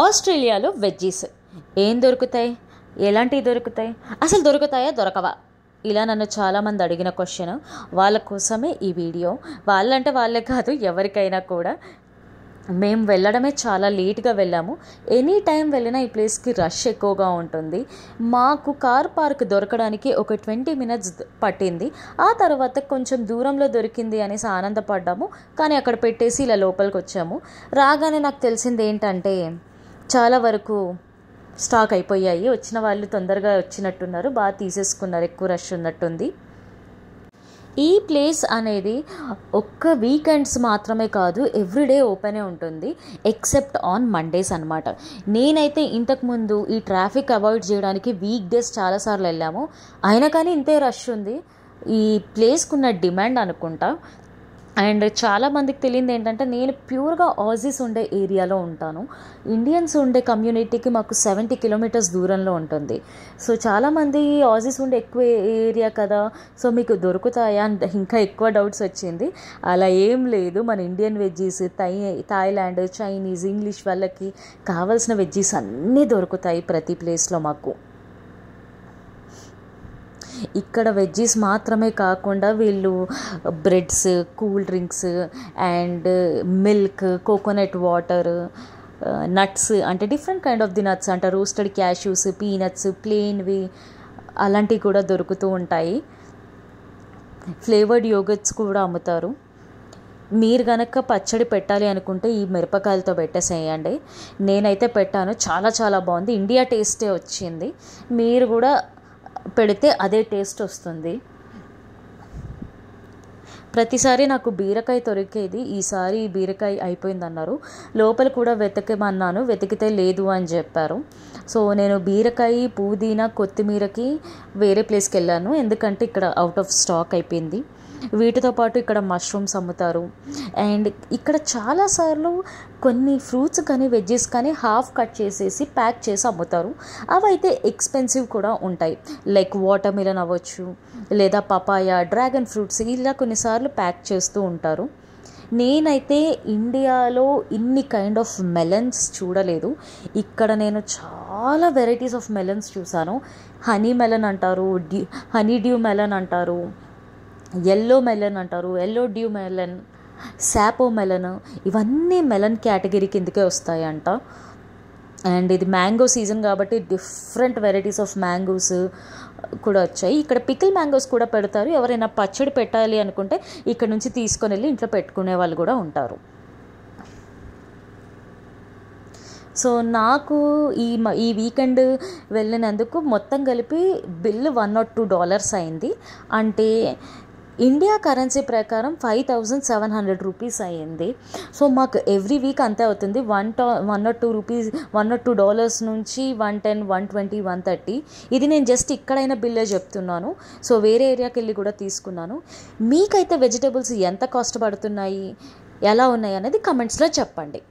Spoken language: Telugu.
ఆస్ట్రేలియాలో వెజ్జీస్ ఏం దొరుకుతాయి, ఎలాంటివి దొరుకుతాయి, అసలు దొరుకుతాయా దొరకవా, ఇలా నన్ను చాలామంది అడిగిన క్వశ్చన్. వాళ్ళ కోసమే ఈ వీడియో. వాళ్ళంటే వాళ్ళే కాదు, ఎవరికైనా కూడా. మేము వెళ్ళడమే చాలా లేట్గా వెళ్ళాము. ఎనీ టైం వెళ్ళినా ఈ ప్లేస్కి రష్ ఎక్కువగా ఉంటుంది. మాకు కార్ పార్క్ దొరకడానికి ఒక 20 minutes పట్టింది. ఆ తర్వాత కొంచెం దూరంలో దొరికింది అనేసి ఆనందపడ్డాము. కానీ అక్కడ పెట్టేసి ఇలా లోపలికి వచ్చాము. రాగానే నాకు తెలిసింది ఏంటంటే చాలా వరకు స్టాక్ అయిపోయాయి. వచ్చిన వాళ్ళు తొందరగా వచ్చినట్టున్నారు, బాగా తీసేసుకున్నారు, ఎక్కువ రష్ ఉన్నట్టుంది. ఈ ప్లేస్ అనేది ఒక్క వీకెండ్స్ మాత్రమే కాదు, ఎవ్రీడే ఓపెనే ఉంటుంది ఎక్సెప్ట్ ఆన్ మండేస్ అనమాట. నేనైతే ఇంతకుముందు ఈ ట్రాఫిక్ అవాయిడ్ చేయడానికి వీక్ డేస్ చాలాసార్లు వెళ్ళాము, అయినా కానీ ఇంతే రష్ ఉంది. ఈ ప్లేస్కున్న డిమాండ్ అనుకుంటా. అండ్ చాలామందికి తెలియదు ఏంటంటే నేను ప్యూర్గా ఆజీస్ ఉండే ఏరియాలో ఉంటాను. ఇండియన్స్ ఉండే కమ్యూనిటీకి మాకు 70 kilometers దూరంలో ఉంటుంది. సో చాలామంది ఆజీస్ ఉండే ఎక్కువ ఏరియా కదా, సో మీకు దొరుకుతాయా అంటే ఇంకా ఎక్కువ డౌట్స్ వచ్చింది. అలా ఏం లేదు. మన Indian veggies, Thailand, Chinese, English వాళ్ళకి కావాల్సిన వెజ్జీస్ అన్నీ దొరుకుతాయి ప్రతి ప్లేస్లో మాకు. ఇక్కడ వెజ్జీస్ మాత్రమే కాకుండా వీళ్ళు breads, cool drinks and milk, coconut water, nuts అంటే different kind of the nuts అంట, రోస్టెడ్ క్యాష్యూస్, పీనట్స్, ప్లెయిన్వి అలాంటివి కూడా దొరుకుతూ ఉంటాయి. ఫ్లేవర్డ్ యోగర్ట్స్ కూడా అమ్ముతారు. మీరు కనుక పచ్చడి పెట్టాలి అనుకుంటే ఈ మిరపకాయలతో పెట్టేసేయండి. నేనైతే పెట్టాను, చాలా చాలా బాగుంది. ఇండియా టేస్టే వచ్చింది. మీరు కూడా పెడితే అదే టేస్ట్ వస్తుంది. ప్రతిసారి నాకు బీరకాయ దొరికేది, ఈసారి బీరకాయ అయిపోయిందన్నారు. లోపల కూడా వెతకమన్నాను, వెతికితే లేదు అని చెప్పారు. సో నేను బీరకాయ, పుదీనా, కొత్తిమీరకి వేరే ప్లేస్కి వెళ్ళాను, ఎందుకంటే ఇక్కడ అవుట్ ఆఫ్ స్టాక్ అయిపోయింది. వీటితో పాటు ఇక్కడ మష్రూమ్స్ అమ్ముతారు. అండ్ ఇక్కడ చాలాసార్లు కొన్ని ఫ్రూట్స్ కానీ వెజ్జెస్ కానీ హాఫ్ కట్ చేసేసి ప్యాక్ చేసి అమ్ముతారు. అవైతే ఎక్స్పెన్సివ్ కూడా ఉంటాయి. లైక్ వాటర్ మిలన్ అవ్వచ్చు, లేదా పపాయ, డ్రాగన్ ఫ్రూట్స్, ఇలా కొన్నిసార్లు ప్యాక్ చేస్తూ ఉంటారు. నేనైతే ఇండియాలో ఇన్ని కైండ్ ఆఫ్ మెలన్స్ చూడలేదు. ఇక్కడ నేను చాలా వెరైటీస్ ఆఫ్ మెలన్స్ చూసాను. హనీ మెలన్ అంటారు, హనీ డ్యూ మెలన్ అంటారు, ఎల్లో మెలన్ అంటారు, ఎల్లో డ్యూ మెలన్, సాపో మెలన్, ఇవన్నీ మెలన్ కేటగిరీ కిందకే వస్తాయంట. అండ్ ఇది మ్యాంగో సీజన్ కాబట్టి డిఫరెంట్ వెరైటీస్ ఆఫ్ మ్యాంగోస్ కూడా వచ్చాయి. ఇక్కడ పికిల్ మ్యాంగోస్ కూడా పెడతారు. ఎవరైనా పచ్చడి పెట్టాలి అనుకుంటే ఇక్కడ నుంచి తీసుకొని వెళ్ళి ఇంట్లో పెట్టుకునే వాళ్ళు కూడా ఉంటారు. సో నాకు ఈ వీకెండ్ వెళ్ళినందుకు మొత్తం కలిపి బిల్లు $102 అయింది. అంటే ఇండియా కరెన్సీ ప్రకారం 5,700 రూపీస్ అయ్యింది. సో మాకు ఎవ్రీ వీక్ అంతే అవుతుంది. $102 నుంచి 110, 120, 130. ఇది నేను జస్ట్ ఇక్కడైనా బిల్లే చెప్తున్నాను. సో వేరే ఏరియాకి వెళ్ళి కూడా తీసుకున్నాను. మీకైతే వెజిటేబుల్స్ ఎంత కాస్ట్ పడుతున్నాయి, ఎలా ఉన్నాయి అనేది కమెంట్స్లో చెప్పండి.